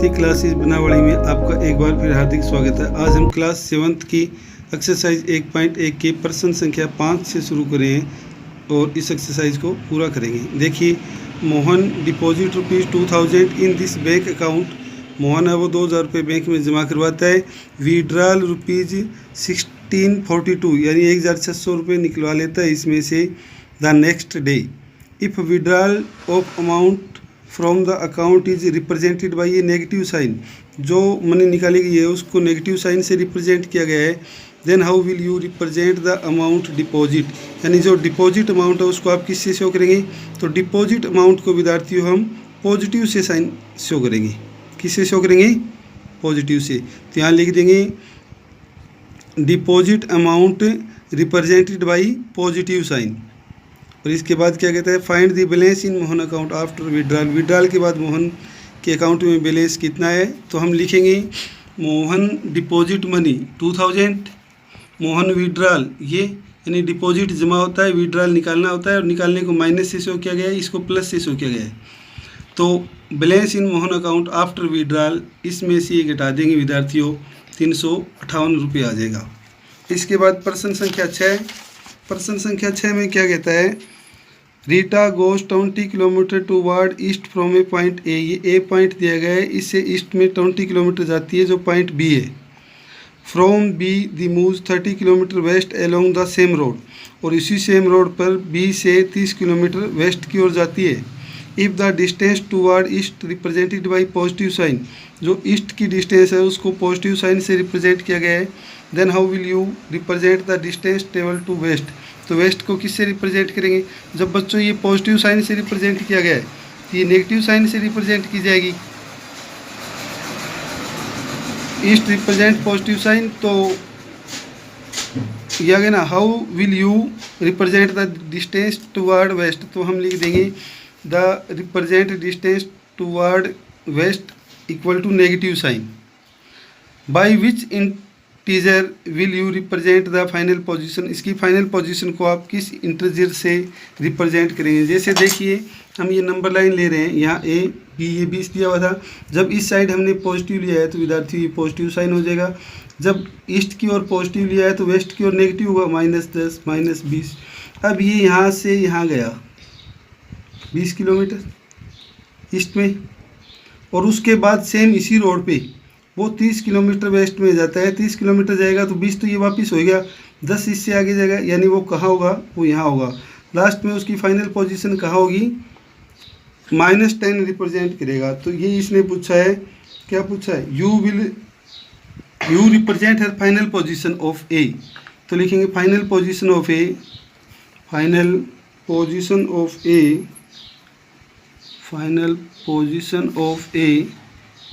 अपनी क्लासेस बनावड़ी में आपका एक बार फिर हार्दिक स्वागत है। आज हम क्लास 7th की एक्सरसाइज 1.1 के प्रश्न संख्या 5 से शुरू करें और इस एक्सरसाइज को पूरा करेंगे। देखिए, Mohan deposit ₹2000 in this bank account. Mohan है वो 2000 रुपये बैंक में जमा करवाता है। विड्रॉल ₹1642 यानी 1600 रुपये निकलवा लेता है इसमें से the next day. If withdrawal of amount from the account is represented by a negative sign, जो मनी निकाली गई है उसको नेगेटिव साइन से रिप्रेजेंट किया गया है। Then how will you represent the amount deposit, यानी जो डिपॉजिट अमाउंट है उसको आप किससे शो करेंगे? तो डिपॉजिट अमाउंट को विद्यार्थियों हम पॉजिटिव से साइन शो करेंगे। किससे शो करेंगे? पॉजिटिव से। तो यहाँ लिख देंगे deposit amount represented by positive sign. और इसके बाद क्या कहता है? Find the balance in Mohan account after withdrawal. Withdrawal के बाद मोहन के अकाउंट में बैलेंस कितना है? तो हम लिखेंगे Mohan deposit money 2000, Mohan withdrawal, ये यानी डिपॉजिट जमा होता है, विड्रॉल निकालना होता है और निकालने को माइनस से शो किया गया है, इसको प्लस से शो किया गया है। तो balance in Mohan account after withdrawal, इसमें से ये घटा देंगे विद्यार्थियों, 358 रुपये आ जाएगा। इसके बाद प्रश्न संख्या 6। प्रश्न संख्या 6 में क्या कहता है? Rita goes 20 kilometre towards east from a point A. ये ए पॉइंट दिया गया है, इससे ईस्ट में 20 किलोमीटर जाती है जो पॉइंट बी है। From be the moves 30 kilometre west along the same road, और इसी सेम रोड पर बी से 30 किलोमीटर वेस्ट की ओर जाती है। If the distance towards east represented by positive sign, जो ईस्ट की डिस्टेंस है उसको पॉजिटिव साइन से रिप्रेजेंट किया गया है। Then how will you represent the distance travel to west, तो वेस्ट को किससे रिप्रेजेंट करेंगे? जब बच्चों ये पॉजिटिव साइन से रिप्रेजेंट किया गया है, ये नेगेटिव साइन से रिप्रेजेंट की जाएगी। ईस्ट रिप्रेजेंट पॉजिटिव साइन, तो ये आ गया ना। How will you represent the distance toward west, तो हम लिख देंगे the represent distance toward west equal to negative sign. By which integer will you represent the final position, इसकी फाइनल पोजीशन को आप किस इंटीजर से रिप्रेजेंट करेंगे? जैसे देखिए, हम ये नंबर लाइन ले रहे हैं, यहाँ ए बी, ये 20 दिया हुआ था। जब इस साइड हमने पॉजिटिव लिया है तो विद्यार्थी ये पॉजिटिव साइन हो जाएगा। जब ईस्ट की ओर पॉजिटिव लिया है तो वेस्ट की ओर नेगेटिव होगा, -10 -20। अब ये यहाँ से यहाँ गया 20 किलोमीटर ईस्ट में, और उसके बाद सेम इसी रोड पे वो 30 किलोमीटर वेस्ट में जाता है। 30 किलोमीटर जाएगा तो 20 तो ये वापस हो गया, 10 इससे आगे जाएगा, यानी वो कहाँ होगा? वो यहाँ होगा। लास्ट में उसकी फाइनल पोजीशन कहाँ होगी? -10 रिप्रेजेंट करेगा। तो ये इसने पूछा है, क्या पूछा है? You represent her final position of A, तो लिखेंगे final position of A, final position of A, final position of A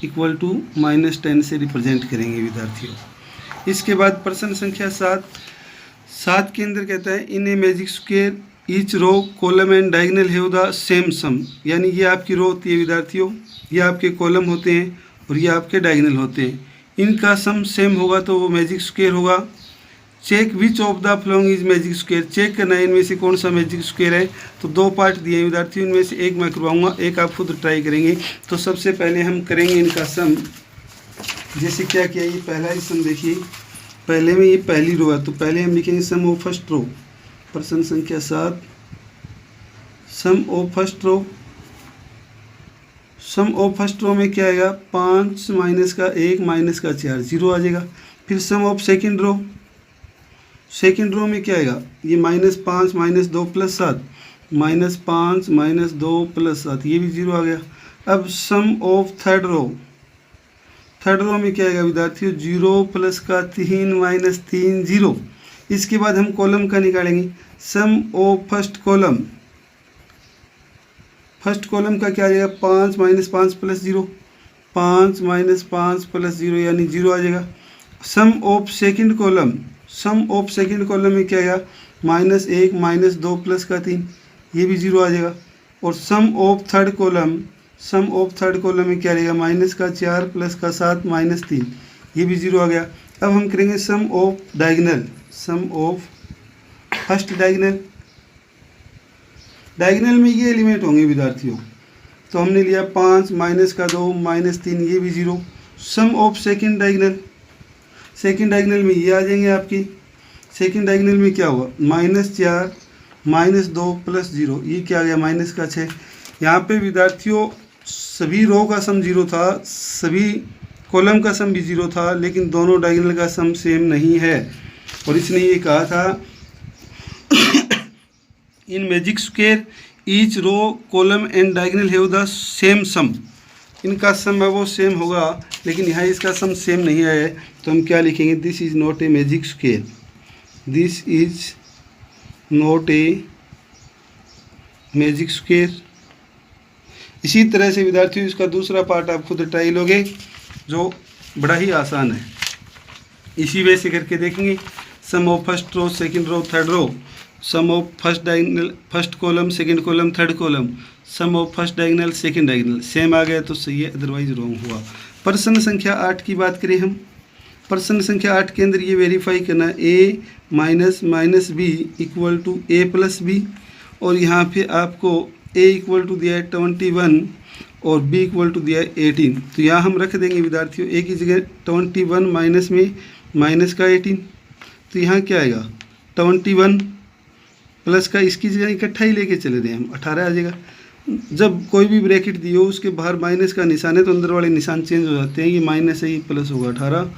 equal to -10 से रिप्रेजेंट करेंगे विद्यार्थियों। इसके बाद प्रश्न संख्या 7 के अंदर कहता है in a magic square each row column and diagonal have the same sum, यानी ये आपकी रो होती है विद्यार्थियों, ये आपके कॉलम होते हैं और ये आपके डायगोनल होते हैं। इनका सम सेम होगा तो वो मैजिक स्क्वायर होगा। Check which of the following is magic square, check करना है इनमें से कौन सा मैजिक स्क्वायर है। तो 2 पार्ट दिए हैं विद्यार्थियों, इनमें से एक मैं करवाऊंगा, एक आप खुद ट्राई करेंगे। तो सबसे पहले हम करेंगे इनका सम। जैसे क्या किया, ये पहला ही सम देखिए, पहले में ये पहली रो है, तो पहले हम लिखेंगे सम ऑफ फर्स्ट रो। प्रश्न संख्या 7, sum of first row. Sum of first row में क्या आएगा? 5 माइनस का 1 माइनस का 4, 0 आ जाएगा। फिर sum of second row, second row में क्या आएगा? ये -5 -2 + 7, -5 -2 + 7, ये भी 0 आ गया। अब sum of third row, third row में क्या आएगा विद्यार्थियों? 0 + का 3 -3 0। इसके बाद हम कॉलम का निकालेंगे। Sum of first column, first column का क्या आ जाएगा? 5 -5 + 0, 5 -5 + 0 यानी 0 आ जाएगा। Sum of second column, sum of second column में क्या आएगा? -1 -2 + का 3, ये भी 0 आ जाएगा। और sum of third column, sum of third column में क्या रहेगा? -4 + का 7 -3, ये भी 0 आ गया। अब हम करेंगे sum of diagonal, sum of first diagonal. Diagonal में ये एलिमेंट होंगे विद्यार्थियों, तो हमने लिया 5 माइनस का 2 माइनस 3, ये भी 0। Sum of second diagonal, second diagonal में ये आ जाएंगे आपकी। सेकंड डायगोनल में क्या हुआ, -4 माइनस 2 प्लस 0, ये क्या आ गया -6। यहाँ पे विद्यार्थियों सभी रो का सम 0 था, सभी कॉलम का सम भी 0 था, लेकिन दोनों डायगोनल का सम सेम नहीं है। और इसने ये कहा था in magic square each row column and diagonal have the same sum, इनका सम है वो सेम होगा, लेकिन यहाँ इसका सम सेम नहीं है। तो हम क्या लिखेंगे, this is not a magic square, this is not a magic square. इसी तरह से विद्यार्थियों इसका दूसरा पार्ट आप खुद ट्राई लोगे, जो बड़ा ही आसान है। इसी वे से करके देखेंगे। Sum of first row second row third row, sum of first diagonal first column second column third column, sum of first diagonal second diagonal. Same आ गया तो सही है, अदरवाइज रॉन्ग हुआ। प्रश्न संख्या 8 की बात करें हम। प्रश्न संख्या 8 के अंदर ये वेरीफाई करना है a minus B equal to A plus B, और यहाँ पे आपको a इक्वल टू दिया है 21 और b इक्वल टू दिया है 18। तो यहाँ हम रख देंगे विद्यार्थियों a की जगह 21 माइनस में माइनस का 18, तो यहाँ क्या आएगा 21 प्लस का इसकी जगह इकट्ठा ही लेके चले दें हम, 18 आ जाएगा। जब कोई भी ब्रैकेट दिए हो उसके बाहर माइनस का निशान है तो अंदर वाले निशान चेंज हो जाते हैं। ये माइनस है, ये प्लस होगा 18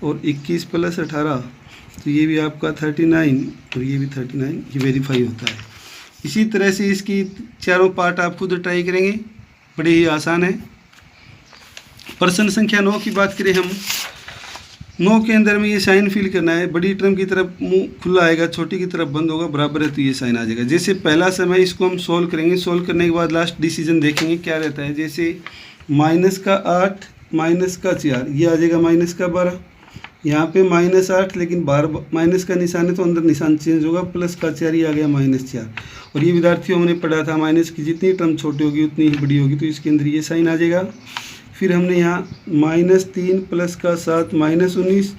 और 21 प्लस 18, तो ये भी आपका 39 और ये भी 39, ये वेरीफाई होता है। इसी तरह से इसकी चारों पार्ट आप खुद ट्राई करेंगे, बड़े ही आसान है। प्रश्न संख्या 9 की बात करें हम। 9 के अंदर में ये साइन फिल करना है। बड़ी टर्म की तरफ मुंह खुला आएगा, छोटी की तरफ बंद होगा, बराबर है तो ये साइन आ जाएगा। जैसे पहला समय इसको हम सोल्व करेंगे, सोल्व करने के बाद लास्ट डिसीजन देखेंगे क्या रहता है। जैसे माइनस का 8 माइनस का 4, ये आ जाएगा माइनस का 12। यहाँ पे -8 लेकिन बार माइनस का निशान है तो अंदर निशान चेंज होगा, प्लस का 4, ये आ गया -4। और ये विद्यार्थियों हमने पढ़ा था माइनस की जितनी टर्म छोटी होगी उतनी ही बड़ी होगी, तो इसके अंदर ये साइन आ जाएगा। फिर हमने यहाँ -3 प्लस का 7 -19,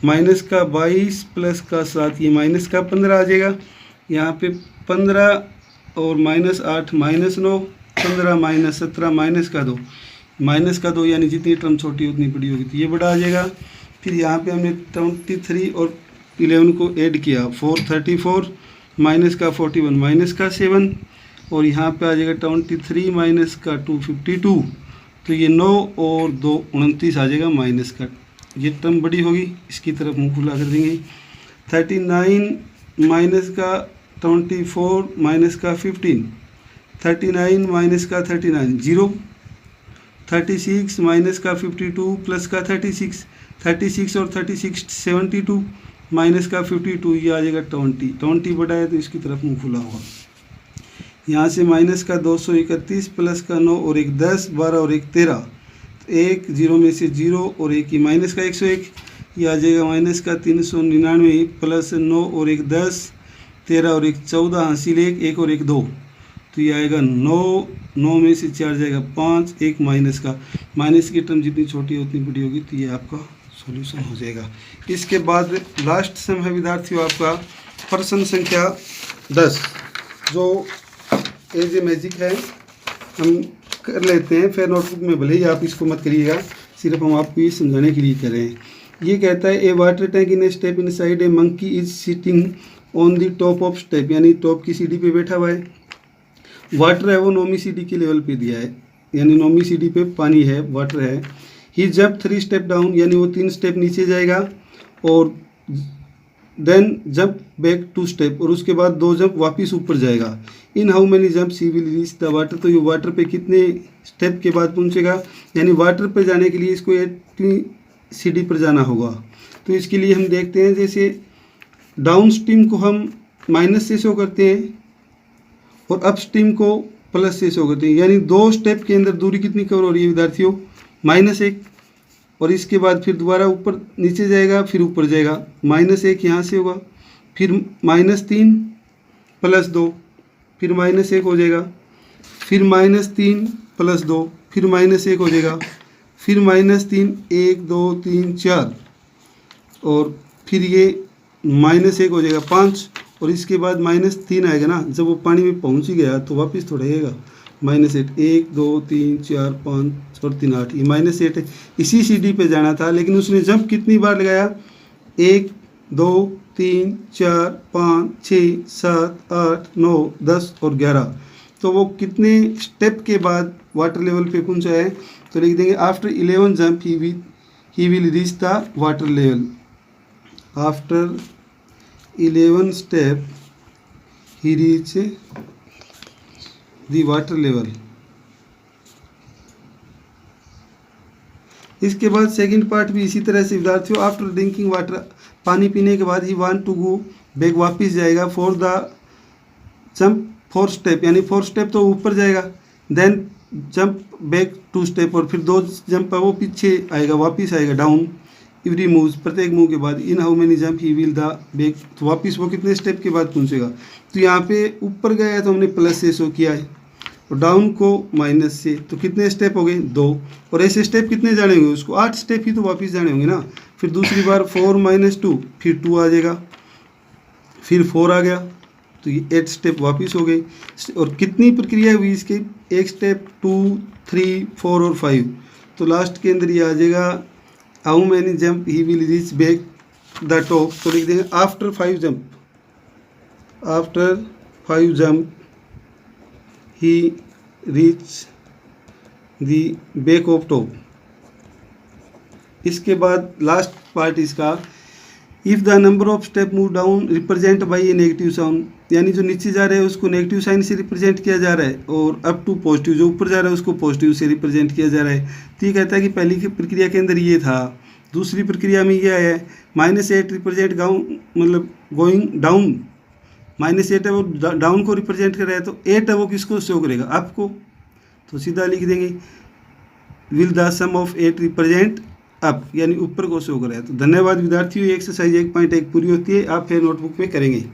माइनस का 22 प्लस का 7, ये माइनस का 15 आ जाएगा। यहाँ पे 15 और -8 -9, 15 -17 माइनस का 2 यानी जितनी टर्म छोटी उतनी बड़ी होगी, तो ये बड़ा आ जाएगा। फिर यहाँ पे हमने 23 और 11 को ऐड किया, 434 माइनस का 41 माइनस का 7, और यहाँ पे आ जाएगा 23 माइनस का 252, तो ये 9 और 2 29 आ जाएगा माइनस का। ये टर्म बड़ी होगी, इसकी तरफ मुंह खुला कर देंगे। 39 माइनस का 24 माइनस का 15, 39 माइनस का 39 0, 36 माइनस का 52 प्लस का 36, 36 और 36 72 माइनस का 52, ये आ जाएगा 20 बटा है तो इसकी तरफ मुंह खुला होगा। यहाँ से माइनस का 231 प्लस का 9 और 1 10, 12 और 1 13, तो 1 0 में से 0 और 1 ही माइनस का 101, ये आ जाएगा माइनस का 399 प्लस 9 और 1 10, 13 और 1 14, हासिल 1 और 1 2, तो ये आएगा 9 में से 4 जाएगा 5, 1 माइनस का। माइनस की टर्म जितनी छोटी है उतनी बड़ी होगी, तो ये आपका सॉल्यूशन हो जाएगा। इसके बाद लास्ट सम है विद्यार्थियों आपका प्रश्न संख्या 10, जो एज ए मैजिक है, हम कर लेते हैं। फिर नोटबुक में भले ही आप इसको मत करिएगा, सिर्फ हम आपको ये समझाने के लिए कर रहे हैं। ये कहता है a water tank in a step inside a monkey is sitting on the top of step, यानी टॉप की सीढ़ी पे बैठा हुआ है। वाटर है वो 9वीं सीढ़ी के लेवल पे दिया है, यानी 9वीं सीढ़ी पे पानी है, वाटर है। ही जंप 3 स्टेप डाउन, यानी वो 3 स्टेप नीचे जाएगा, और देन जंप बैक 2 स्टेप, और उसके बाद 2 जंप वापस ऊपर जाएगा। In how many jump he will reach the water, तो ये वाटर पे कितने स्टेप के बाद पहुंचेगा, यानी वाटर पे जाने के लिए इसको 8वीं सीढ़ी पर जाना होगा। तो इसके लिए हम देखते हैं, जैसे डाउन स्ट्रीम को हम माइनस से शो करते हैं और अप स्ट्रीम को प्लस से शो करते हैं, यानी 2 स्टेप के अंदर दूरी कितनी कवर हो रही है विद्यार्थियों, -1, और इसके बाद फिर दोबारा ऊपर नीचे जाएगा, फिर ऊपर जाएगा, -1 यहाँ से होगा, फिर -3 प्लस 2, फिर -1 हो जाएगा, फिर -3 प्लस 2, फिर -1 हो जाएगा, फिर -3 1 2 3 4, और फिर ये -1 हो जाएगा 5, और इसके बाद -3 आएगा ना, जब वो पानी में पहुंच ही गया तो वापस थोड़ा आएगा -8, 1 2 3 4 5 और 3 8, ये -8 है। इसी सीढ़ी पे जाना था, लेकिन उसने जंप कितनी बार लगाया, 1 2 3 4 5 6 7 8 9 10 और 11। तो वो कितने स्टेप के बाद वाटर लेवल पे पहुंचा है, तो लिख देंगे after 11 jump he will reach the water level. After 11 step he reach the water level. इसके बाद सेकंड पार्ट भी इसी तरह से विद्यार्थियों, आफ्टर ड्रिंकिंग वाटर, पानी पीने के बाद ही वांट टू गो बैक, वापिस जाएगा फॉर द जंप 4 स्टेप, यानी 4 स्टेप तो ऊपर जाएगा, देन जंप बैक 2 स्टेप, और फिर 2 जंप है वो पीछे आएगा, वापिस आएगा डाउन एवरी मूव, प्रत्येक मूव के बाद। In how many jump he will the back, तो वापिस वो कितने स्टेप के बाद पहुंचेगा। तो यहाँ पे ऊपर गया है तो हमने प्लस से शो किया है, और डाउन को माइनस से, तो कितने स्टेप हो गए 2, और ऐसे स्टेप कितने जाने होंगे उसको, 8 स्टेप ही तो वापस जाने होंगे ना। फिर दूसरी बार 4 - 2, फिर 2 आ जाएगा, फिर 4 आ गया, तो ये 8 स्टेप वापस हो गए। और कितनी प्रक्रिया हुई इसकी, 1 स्टेप 2 3 4 और 5, तो लास्ट के अंदर ये आ जाएगा how many jump he will reach back the top, तो लिख देंगे after 5 jump, after 5 jump he reach the back of top. इसके बाद लास्ट पार्ट इसका, if the number of step move down represent by a negative sound, यानी जो नीचे जा रहा है उसको नेगेटिव साइन से रिप्रेजेंट किया जा रहा है, और अप टू पॉजिटिव, जो ऊपर जा रहा है उसको पॉजिटिव से रिप्रेजेंट किया जा रहा है। तो ये कहता है कि पहली की प्रक्रिया के अंदर ये था, दूसरी प्रक्रिया में ये आया है -8 रिप्रेजेंट मतलब गोइंग डाउन, -8 है वो डाउन को रिप्रेजेंट कर रहा है, तो 8 है वो किसको शो करेगा, आपको। तो सीधा लिख देंगे will the sum of 8 represent up, यानी ऊपर को शो कर रहा है। तो धन्यवाद विद्यार्थियों, ये एक्सरसाइज 1.1 पूरी होती है, आप फिर नोटबुक में करेंगे।